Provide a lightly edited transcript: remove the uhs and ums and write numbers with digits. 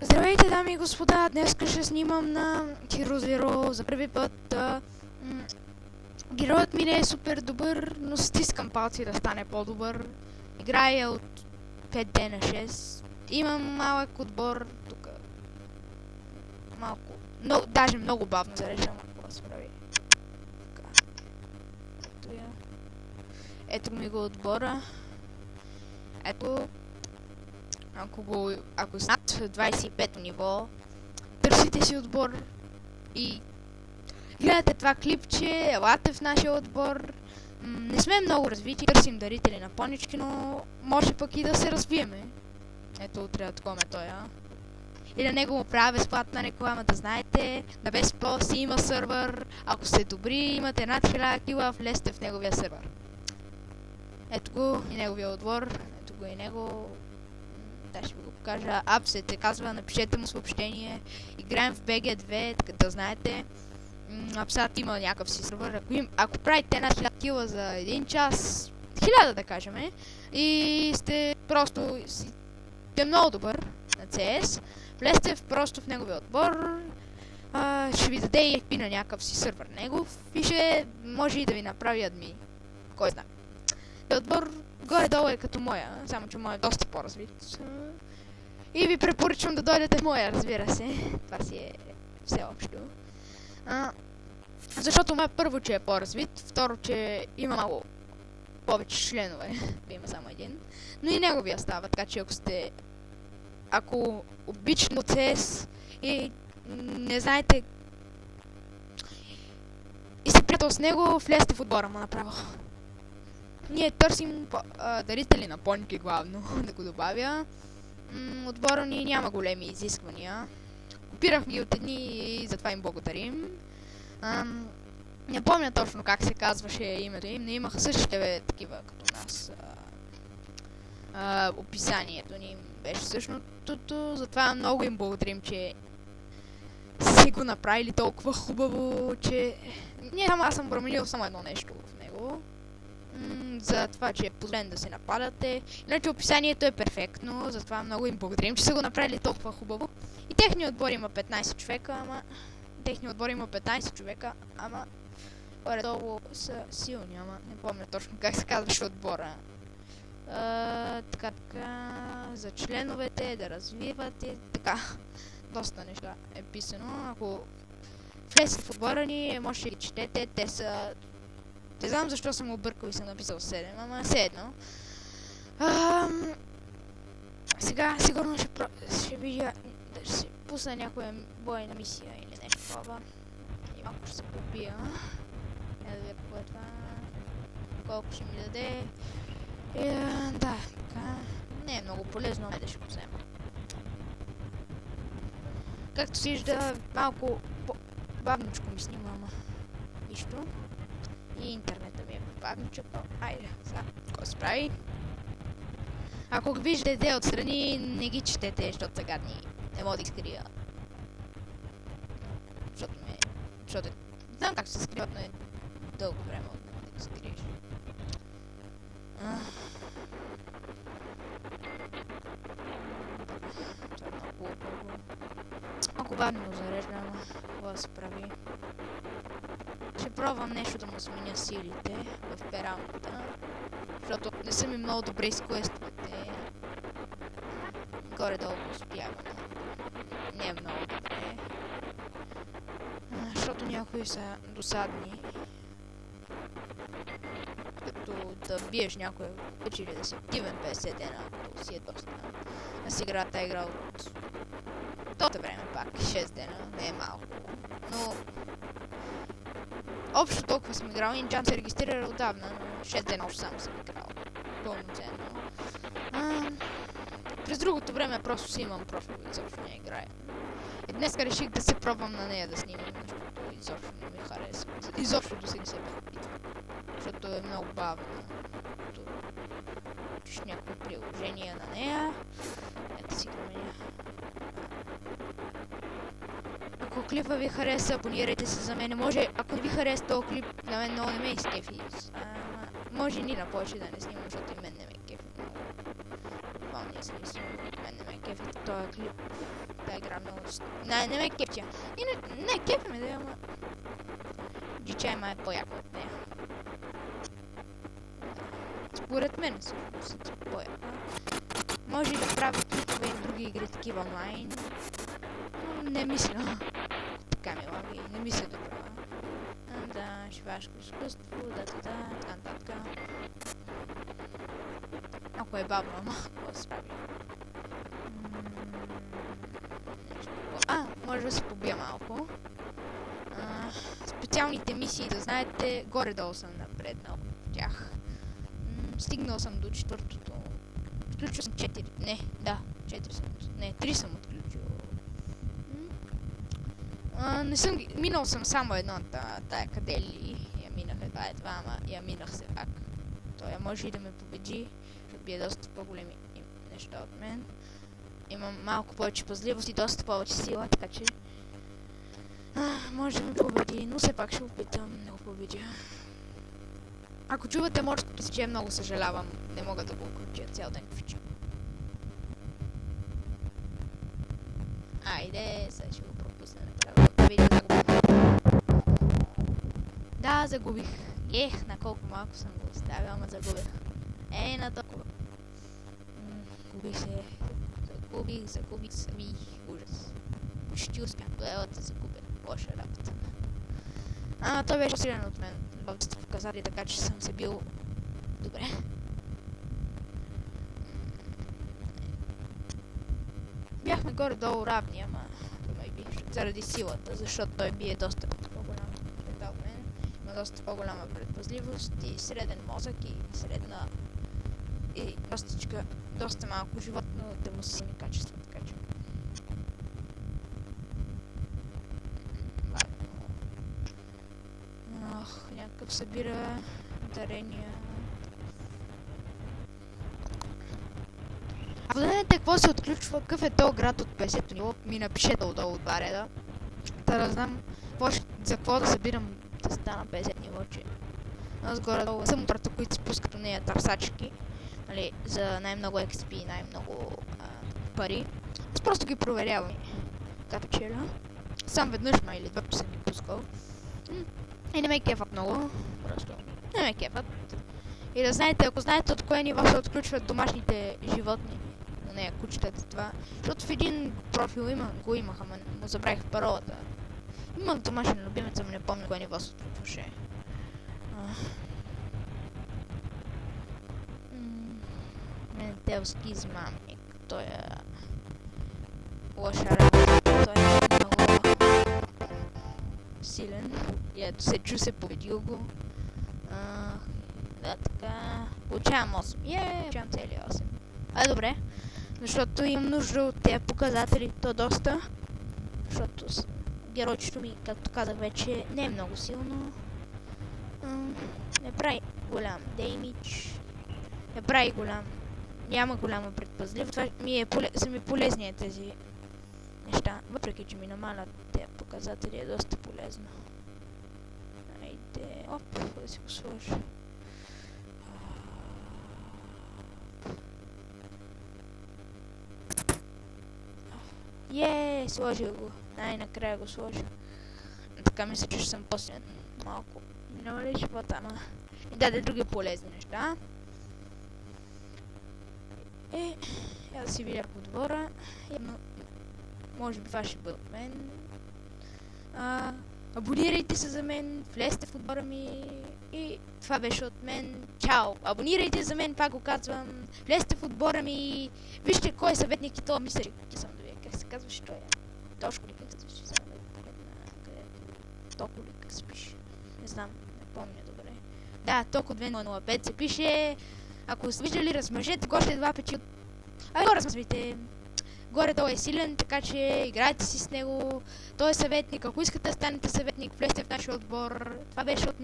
Здравейте, дами и господа! Днес ще снимам на Hero Zero за първи път. Героят ми не е супер добър, но стискам палци да стане по-добър. Играя от 5 дена 6. Имам малък отбор тук. Малко. Но, даже много бавно зареждам, ако се прави. Така. Ето ми го отбора. Ето. Ако над 25 ниво, търсите си отбор и гледате това клипче, елате в нашия отбор. Не сме много развити, търсим дарители на понички, но може пък и да се развиеме. Ето, трябва да такова той, И на него му правя безплатна реклама, да знаете. На Безпро си има сървър. Ако сте добри, имате над 1000 кила, влезте в неговия сървър. Ето го и неговия отбор. Ето го и него. Да, ще ви го покажа. Апсет се казва, напишете му съобщение. Играем в BG2, така да знаете. Апсат има някакъв си сървър. Ако правите една 1000 кила за 1 час, 1000 да кажем, и сте просто сте много добър на CS, влезте просто в неговия отбор, ще ви даде IP на някакъв си сървър негов и ще може и да ви направи админ. Кой знае. Отбор горе-долу е като моя, само че моя е доста по-развит. И ви препоръчвам да дойдете в моя, разбира се. Това си е все общо. Защото моя първо, че е по-развит, второ, че има много повече членове. Има само един. Но и неговия става, така че ако обичате CS и не знаете и сте приятел с него, влезте в отбора му направо. Ние търсим дарители на поники главно, да го добавя. Отбора ни няма големи изисквания. Копирах ги от едни и затова им благодарим. Не помня точно как се казваше името им, но имаха същите такива като нас. Описанието ни беше същото, затова много им благодарим, че си го направили толкова хубаво, че... Аз съм променил само едно нещо в него. За това, че е позволен да се нападате. Иначе описанието е перфектно, затова много им благодарим, че са го направили толкова хубаво. И техният отбор има 15 човека, ама горе-долу са силни, ама не помня точно как се казваше отбора. Така, за членовете, да развивате, така, доста неща е писано. Ако влезете в отбора ни, може да ги четете, те са... Не знам защо съм объркал и съм написал 7, ама все едно. Сега сигурно ще видя да се пусна някоя бойна мисия или нещо такова. И малко ще се побия. Да видя какво е това. Колко ще ми даде. Да, така. Не е много полезно, да ще го взема. Както си вижда, малко бавничко ми снима, ама нищо. И интернета ми е бавничък. Айде, сега, какво се прави? Ако го виждате отстрани, не ги четете, защото са гадни. Не мога да ги скрия. Защото не знам как се скриват, но е дълго време да ги скриеш. Това е много хубаво. Малко бавно го зареждам, какво да се прави. Ще пробвам нещо да му сменя силите в пералната, защото не са ми много добре с квестовете. Горе-долу успявам. Не е много добре. Защото някои са досадни. Като да биеш някой вече или да си активен 50 дена, ако си е доста. Аз играта е играл от доста време пак, 6 дена, не е малко. Но общо толкова съм играл, Инджан се регистрира отдавна, но 6 дена още само съм играл. Пълноценно. През другото време просто си имам профил и изобщо не играя. И днес реших да се пробвам на нея да снимам, защото изобщо не ми харесва. Изобщо до сега се опитвам. Защото е много бавно. Чуш някакви приложения на нея. Ето си променя. Ако клипа ви хареса, абонирайте се за мен. Може, ако не ви хареса този клип, на мен много не ме изкефи. Може ни на повече да не снимам, защото и мен не ме кефи много. Това не е смисъл, мен не ме кефи този клип. Да, игра много... Не ме кефтя. Не кефи ме, да, ама... GCI май е по-яко от нея. Според мен всъщност по-яко. Може и да прави клипове и други игри такива онлайн. Но не мисля. Така ми лаги, не мисля да правя. Да, шивашко изкуство, така нататък. Ако е бавно, ама какво да се прави? Може да се побия малко. Специалните мисии, да знаете, горе-долу съм напреднал в тях. Стигнал съм до 4-то. Включил съм 4. Не, да, 4 съм. Не, 3 съм отключил. Не съм... Минал съм само едната, тая къде ли я минах едва, ама я минах все пак. Той може и да ме победи, защото бие доста по-големи неща от мен. Имам малко повече пазливост и доста повече сила, така че... може да ме победи, но все пак ще опитам да го победя. Ако чувате морското си, че много съжалявам, не мога да го включа цял ден в чу. Айде, сега ще го пропуснем. Да, загубих. На колко малко съм го оставил, ама загубих. На толкова. Губих се. Загубих сами. Ужас. Почти успях. Дуелата загубя. Лоша работа. Той беше силен от мен. В показатели, така че съм се бил добре. Бяхме горе-долу равни, ама заради силата, защото той бие доста по-голям от мен. Има доста по-голяма предпазливост и среден мозък и средна и доста малко животно демонстративни качества, така че. Някакъв събира дарения. Ако да знаете какво се отключва, какъв е този град от 50-то ниво, ми напишете отдолу от 2 реда. Да знам за какво да събирам да стана 50 ниво, че аз горе-долу съм хората, които спускат от нея търсачки, нали, за най-много XP и най-много пари. Аз просто ги проверявам като челя. Сам веднъж или два пъти съм ги пускал. И не ме кефат много, просто не ме кефат. И да знаете, ако знаете от кое ниво се отключват домашните животни, на нея кучетата това, защото в един профил го имах, ама му забравих паролата. Имах домашен любимец, ама не помня кое ниво се отключваше. Менделски измамник, той е лоша работа, той е много силен. И ето се победил го. Да, така. Получавам 8. Получавам цели 8. Добре. Защото имам нужда от тези показатели, то доста. Защото геройчето ми, както казах вече, не е много силно. Не прави голям деймидж. Не прави голям. Няма голяма предпазливост. Това са ми полезни тези неща. Въпреки, че ми намалят тези показатели, е доста полезно. Айде, да си го сложа. Сложил го. Най-накрая го сложил. Така мисля, че ще съм по-силен. Малко. Няма ли живота, ама ми даде други полезни неща. Я да си видя по двора. Може би това ще бъде от мен. Абонирайте се за мен, влезте в отбора ми и това беше от мен. Чао! Абонирайте за мен, пак го казвам. Влезте в отбора ми. Вижте кой е съветник и то мисля, че съм да вие. Как се казваше той? Тошко ли как се звучи? Само да погледна къде е. Токо ли как се пише? Не знам, не помня добре. Да, Токо 2005 се пише. Ако сте виждали, размножете го още 2 пъти от... го размножите. Горе-долу е силен, така че играйте си с него. Той е съветник. Ако искате да станете съветник, влезте в нашия отбор. Това беше от мен.